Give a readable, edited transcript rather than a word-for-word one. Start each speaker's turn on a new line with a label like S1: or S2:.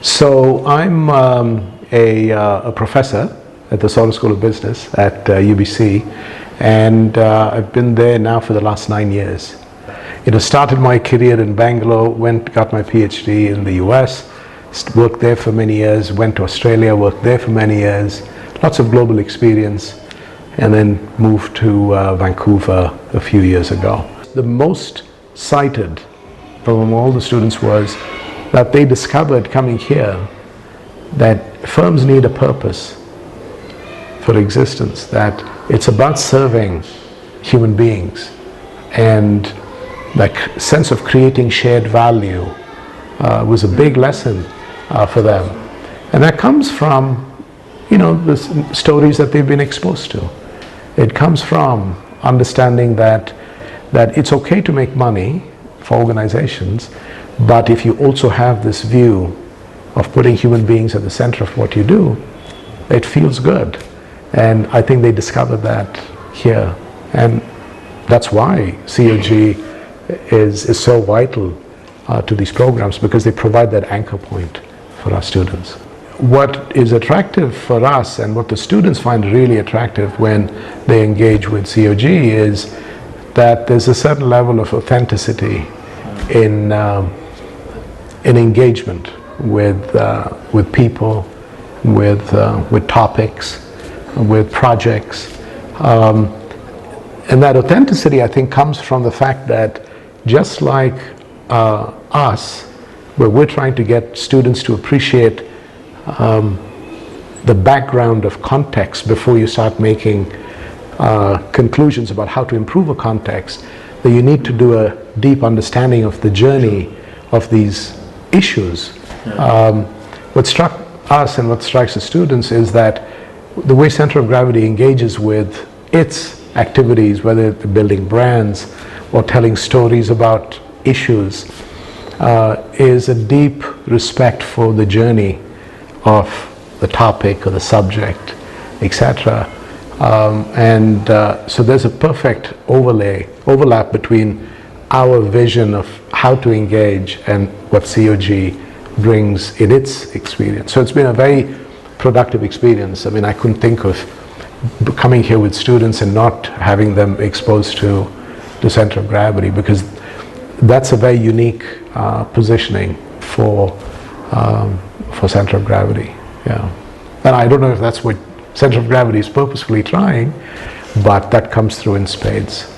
S1: So I'm a professor at the Soros School of Business at UBC, and I've been there now for the last 9 years. Started my career in Bangalore, got my PhD in the US, worked there for many years, went to Australia, worked there for many years, lots of global experience, and then moved to Vancouver a few years ago. The most cited from all the students was that they discovered coming here that firms need a purpose for existence, that it's about serving human beings, and that sense of creating shared value was a big lesson for them. And that comes from, the stories that they've been exposed to. It comes from understanding that it's okay to make money for organizations, but if you also have this view of putting human beings at the center of what you do, it feels good. And I think they discovered that here. And that's why COG is so vital to these programs, because they provide that anchor point for our students. What is attractive for us, and what the students find really attractive when they engage with COG, is that there's a certain level of authenticity in engagement with people, with topics, with projects, and that authenticity, I think, comes from the fact that just like us, where we're trying to get students to appreciate the background of context before you start making conclusions about how to improve a context, that you need to do a deep understanding of the journey of these issues. What struck us and what strikes the students is that the way Center of Gravity engages with its activities, whether it's building brands or telling stories about issues, is a deep respect for the journey of the topic or the subject, etc. So there's a perfect overlap between our vision of how to engage and what COG brings in its experience. So it's been a very productive experience. I mean, I couldn't think of coming here with students and not having them exposed to the Center of Gravity, because that's a very unique positioning for Center of Gravity. Yeah, and I don't know if that's what Center of Gravity is purposefully trying, but that comes through in spades.